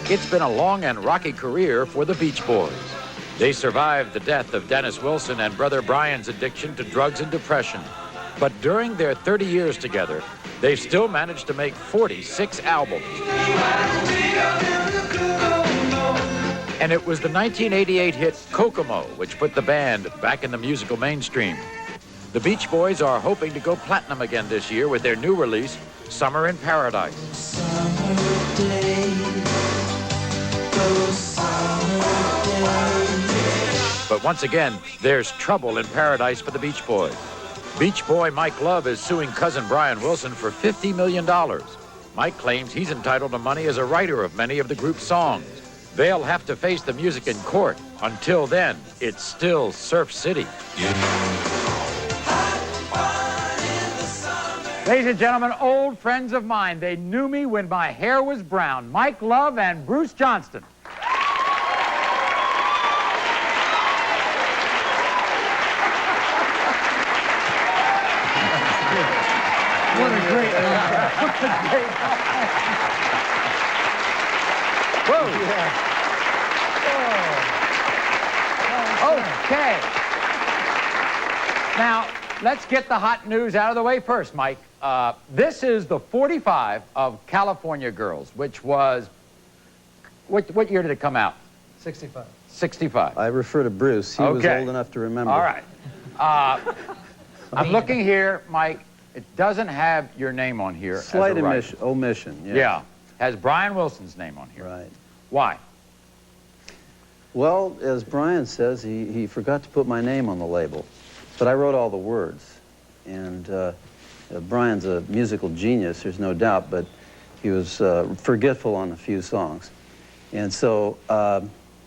It's been a long and rocky career for the Beach Boys. They survived the death of Dennis Wilson and brother Brian's addiction to drugs and depression. But during their 30 years together, they've still managed to make 46 albums. And it was the 1988 hit Kokomo which put the band back in the musical mainstream. The Beach Boys are hoping to go platinum again this year with their new release, Summer in Paradise. But once again, there's trouble in paradise for the Beach Boys. Beach Boy Mike Love is suing cousin Brian Wilson for $50 million. Mike claims he's entitled to money as a writer of many of the group's songs. They'll have to face the music in court. Until then, it's still Surf City. Ladies and gentlemen, old friends of mine. They knew me when my hair was brown. Mike Love and Bruce Johnston. What a great night. What a great night. Whoa. Yeah. Okay. Now, let's get the hot news out of the way first, Mike. This is the 45 of California Girls, which was, what year did it come out? 65. 65. I refer to Bruce. He was old enough to remember. All right. I'm looking here, Mike. It doesn't have your name on here. Slight omission. Yes. Yeah. Has Brian Wilson's name on here. Right. Why? Well, as Brian says, he forgot to put my name on the label. But I wrote all the words. And Brian's a musical genius, there's no doubt, but he was forgetful on a few songs. And so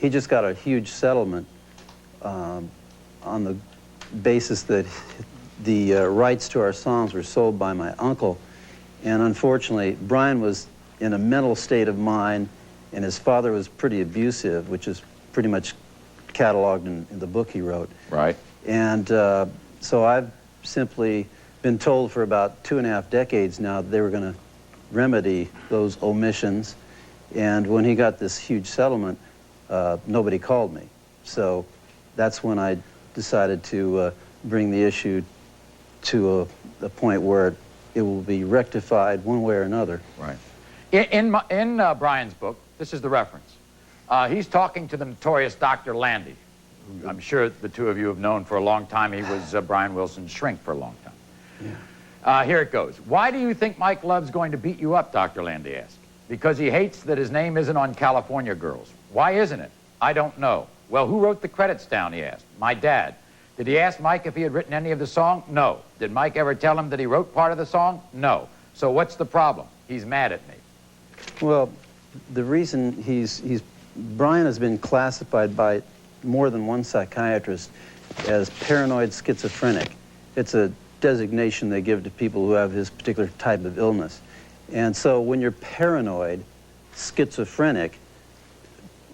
he just got a huge settlement on the basis that the rights to our songs were sold by my uncle. And unfortunately, Brian was in a mental state of mind, and his father was pretty abusive, which is pretty much cataloged in the book he wrote. Right. And so I've simply been told for about 2.5 decades now that they were going to remedy those omissions. And when he got this huge settlement, nobody called me. So that's when I decided to bring the issue to a point where it will be rectified one way or another. Right. In Brian's book, this is the reference. He's talking to the notorious Dr. Landy, who I'm sure the two of you have known for a long time. He was Brian Wilson's shrink for a long time. Yeah. Here it goes. Why do you think Mike Love's going to beat you up, Dr. Landy asked. Because he hates that his name isn't on California Girls. Why isn't it? I don't know. Well, who wrote the credits down, he asked. My dad. Did he ask Mike if he had written any of the song? No. Did Mike ever tell him that he wrote part of the song? No. So what's the problem? He's mad at me. Well, the reason Brian has been classified by more than one psychiatrist as paranoid schizophrenic. It's a designation they give to people who have this particular type of illness. And so when you're paranoid, schizophrenic,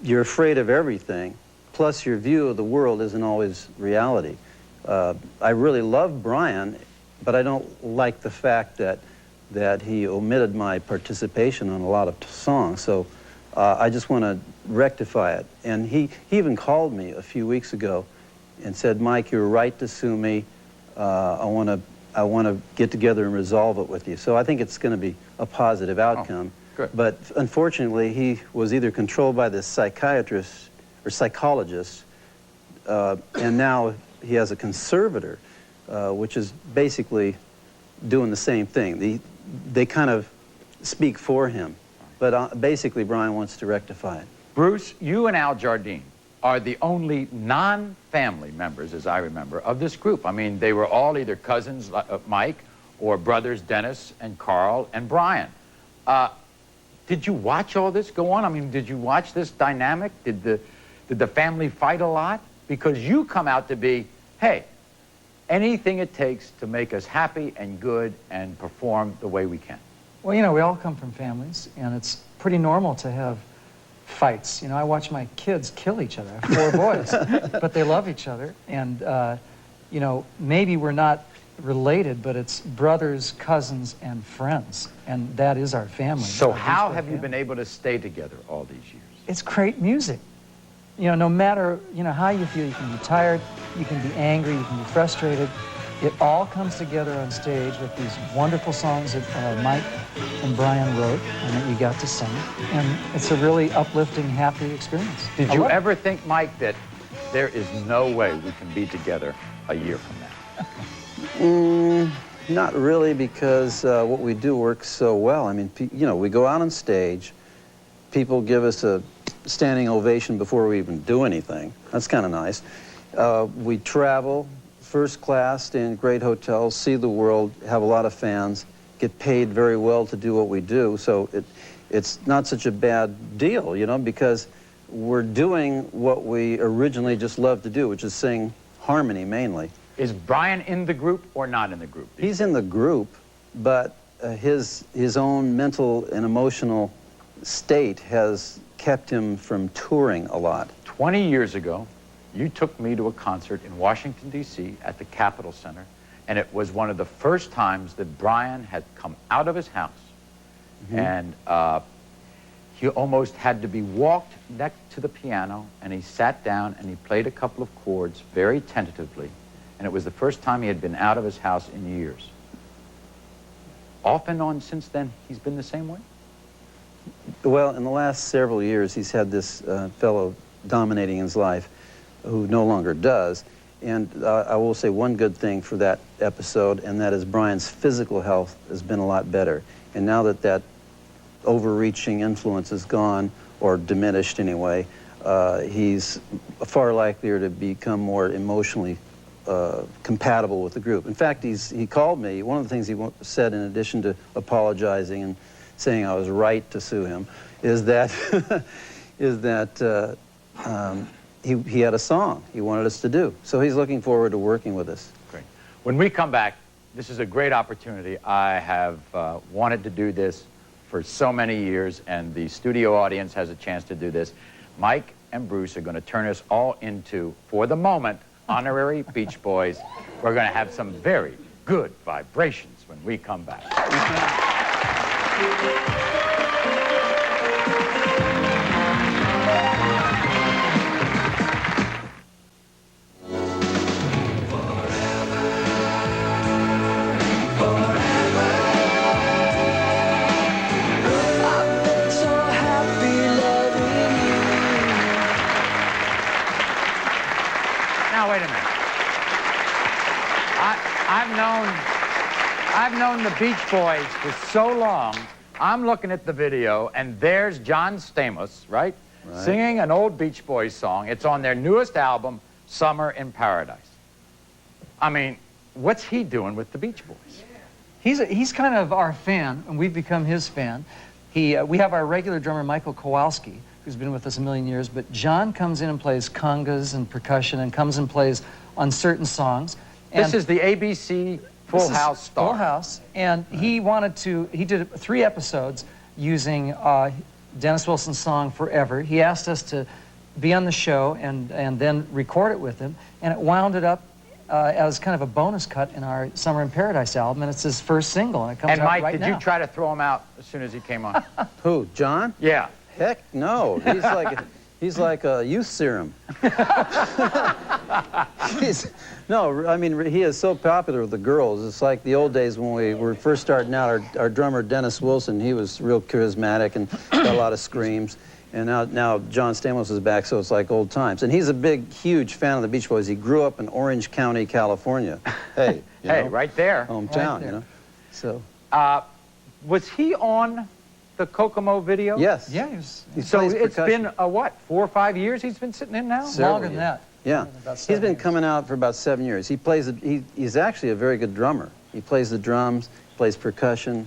you're afraid of everything, plus your view of the world isn't always reality. I really love Brian, but I don't like the fact that he omitted my participation on a lot of songs. So I just want to rectify it. And he even called me a few weeks ago and said, Mike, you're right to sue me. I want to get together and resolve it with you. So I think it's going to be a positive outcome. Oh, good. But unfortunately, he was either controlled by the psychiatrist or psychologist, and now he has a conservator, which is basically doing the same thing. They kind of speak for him, but basically Brian wants to rectify it. Bruce, you and Al Jardine are the only non-family members, as I remember, of this group. I mean, they were all either cousins, Mike, or brothers, Dennis and Carl and Brian. Did you watch all this go on? I mean, did you watch this dynamic? Did the family fight a lot? Because you come out to be, hey, anything it takes to make us happy and good and perform the way we can. Well, you know, we all come from families, and it's pretty normal to have fights. You know, I watch my kids kill each other. I have 4 boys, but they love each other. And, you know, maybe we're not related, but it's brothers, cousins, and friends, and that is our family. So Our how Beach Boy have you family. been able to stay together all these years? It's great music. You know, no matter, you know, how you feel, you can be tired, you can be angry, you can be frustrated. It all comes together on stage with these wonderful songs that Mike and Brian wrote and that you got to sing. And it's a really uplifting, happy experience. Did I you love it. ever think, Mike, that there is no way we can be together a year from now? Not really, because what we do works so well. I mean, you know, we go out on stage, people give us a standing ovation before we even do anything. That's kind of nice. We travel first class, stay in great hotels, see the world, have a lot of fans, get paid very well to do what we do. So it's not such a bad deal, you know, because we're doing what we originally just loved to do, which is sing harmony mainly. Is Brian in the group or not in the group? He's in the group, but his own mental and emotional state has kept him from touring a lot. 20 years ago, you took me to a concert in Washington, D.C. at the Capitol Center, and it was one of the first times that Brian had come out of his house. And he almost had to be walked next to the piano, and he sat down and he played a couple of chords very tentatively, and it was the first time he had been out of his house in years. Off and on since then, he's been the same way? Well, in the last several years, he's had this fellow dominating his life who no longer does. And I will say one good thing for that episode, and that is Brian's physical health has been a lot better. And now that that overreaching influence is gone, or diminished anyway, he's far likelier to become more emotionally compatible with the group. In fact, he called me. One of the things he said, in addition to apologizing and saying I was right to sue him, is that he had a song he wanted us to do. So he's looking forward to working with us. Great. When we come back, this is a great opportunity. I have wanted to do this for so many years, and the studio audience has a chance to do this. Mike and Bruce are going to turn us all into, for the moment, honorary Beach Boys. We're going to have some very good vibrations when we come back. Now, wait a minute. I've known the Beach Boys for so long. I'm looking at the video, and there's John Stamos, right? Singing an old Beach Boys song. It's on their newest album, Summer in Paradise. I mean, what's he doing with the Beach Boys? He's kind of our fan, and we've become his fan. We have our regular drummer, Michael Kowalski, who's been with us a million years, but John comes in and plays congas and percussion and comes and plays on certain songs. And This is the ABC Full House star. Full House, and he did 3 episodes using Dennis Wilson's song Forever. He asked us to be on the show and then record it with him, and it wound it up as kind of a bonus cut in our Summer in Paradise album, and it's his first single, and it comes And out Mike, right now. did you try to throw him out as soon as he came on? Who, John? Yeah. Heck no. He's like a youth serum. No, I mean, he is so popular with the girls. It's like the old days when we were first starting out. Our drummer, Dennis Wilson, he was real charismatic and got a lot of screams. And now John Stamos is back, so it's like old times. And he's a big, huge fan of the Beach Boys. He grew up in Orange County, California. Hey, you Hey, know, right there. hometown, Right there. you know. So, Was he on the Kokomo video? yes. Yeah, He So plays it's percussion. been, what, 4 or 5 years he's been sitting in now? Several longer than years. that. Yeah, About he's 7 been years. coming out for about 7 years. He's actually a very good drummer. He plays the drums, plays percussion,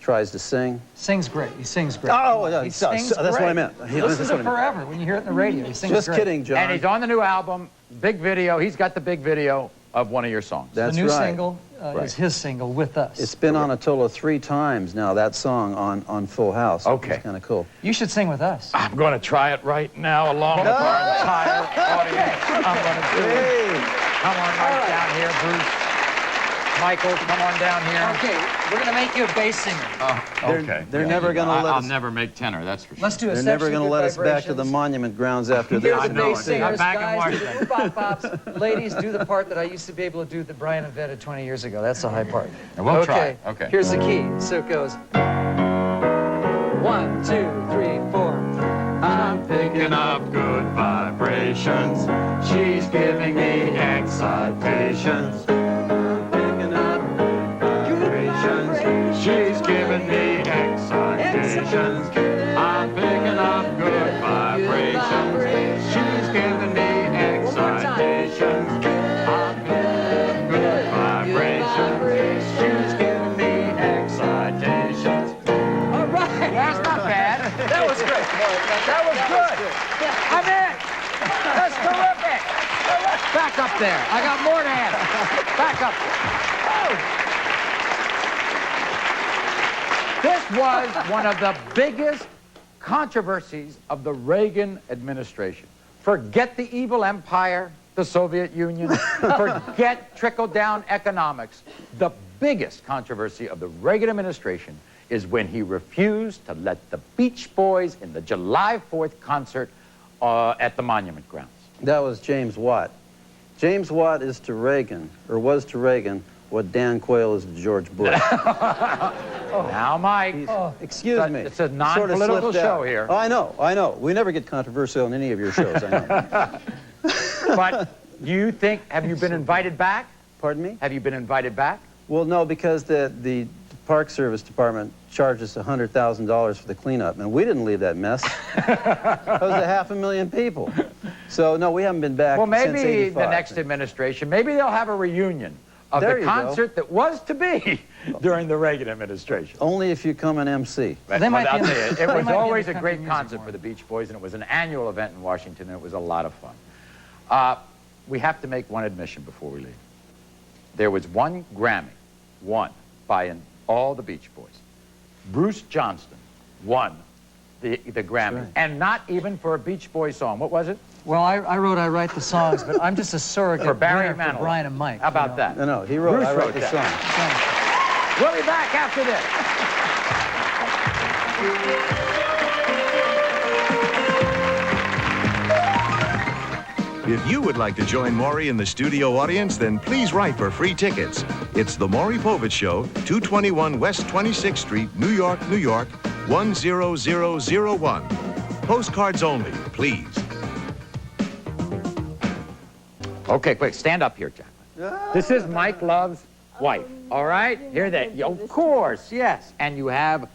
tries to sing. Sings great. He sings great. Oh, yeah, He that's sings what I great. meant. Yeah, Listen that's to what I meant. Forever when you hear it in the radio. He sings Just great. kidding, John. And he's on the new album, big video. He's got the big video of one of your songs. That's the new right. single is his single with us. It's been on a total of 3 times now, that song on Full House. Okay. It's kind of cool. You should sing with us. I'm going to try it right now along with our entire audience. I'm going to do it. Hey! Come on right down here, Bruce. Michael, come on down here. Okay, we're going to make you a bass singer. Okay. They're never going to let I'll us. never make tenor, that's for sure. Let's do a They're section never of going to good let us back to the vibrations. monument grounds after this. Here's I the know bass it. singers, I'm back in guys, do the Washington. boop-bop-bops. Ladies, do the part that I used to be able to do that Brian invented 20 years ago. That's the high part. And we'll try. Okay. Here's the key. So it goes 1, 2, 3, 4. I'm picking up good vibrations. She's giving me excitations. I'm picking up vibrations. She's giving me excitations. I'm picking up good vibrations. She's giving me excitations. I'm picking up good vibrations. She's giving me excitations. All right. That's not bad. That was great. That was good. I'm in. That's terrific. Back up there. I got more to add. Back up there. This was one of the biggest controversies of the Reagan administration. Forget the evil empire, the Soviet Union. Forget trickle-down economics. The biggest controversy of the Reagan administration is when he refused to let the Beach Boys in the July 4th concert at the Monument Grounds. That was James Watt. James Watt is to Reagan, or was to Reagan, what Dan Quayle is to George Bush. Now, Mike. Excuse me. It's a non-political show here. Oh, I know. We never get controversial in any of your shows, I know. But do you think, have you been invited back? Pardon me? Have you been invited back? Well, no, because the Park Service Department charged us $100,000 for the cleanup, and we didn't leave that mess. That was 500,000 people. So, no, we haven't been back Well, since maybe 85. the next administration, maybe they'll have a reunion of There the you go. concert that was to be during the Reagan administration. Only if you come and MC. They might I'll be in tell the- you, they it might was be in always the a country great music concert more. for the Beach Boys, and it was an annual event in Washington, and it was a lot of fun. We have to make one admission before we leave. There was one Grammy won by all the Beach Boys. Bruce Johnston won the Grammy, right. and not even for a Beach Boys song. What was it? Well, I write the songs, but I'm just a surrogate For Barry winner Manilow. for Brian and Mike. How about you know. that? No, he wrote, Bruce I wrote wrote the that. song. We'll be back after this. If you would like to join Maury in the studio audience, then please write for free tickets. It's the Maury Povich Show, 221 West 26th Street, New York, New York, 10001. Postcards only, please. Okay, quick, stand up here, Jacqueline. This is Mike Love's wife, all right? Hear that? Of course, yes. And you have,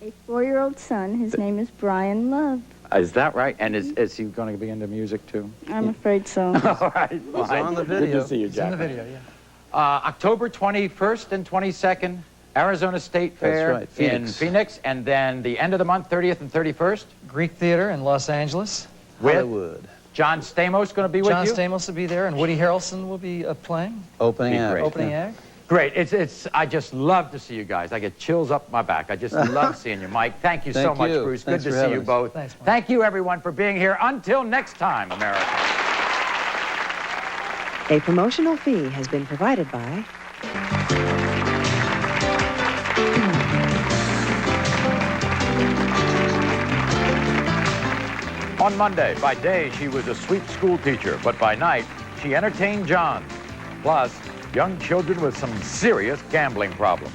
A 4-year-old son. His name is Brian Love. is that right? And is he going to be into music too? I'm afraid so. All right, fine. on the Good video. to see you, It's in the Jacqueline. video, yeah. October 21st and 22nd, Arizona State That's Fair right, in Phoenix. Phoenix, and then the end of the month, 30th and 31st, Greek Theater in Los Angeles. with Hollywood. John Stamos going to be with John you. Stamos will be there, and Woody Harrelson will be playing, Opening Be act. great. opening Yeah. act. Great. I just love to see you guys. I get chills up my back. I just love seeing you, Mike. Thank you so Thank much, you. Bruce. Thanks Good to for see having you us. both. Thanks, Mike. Thank you, everyone, for being here. Until next time, America. A promotional fee has been provided by On Monday, by day, she was a sweet school teacher, but by night, she entertained John. Plus, young children with some serious gambling problems.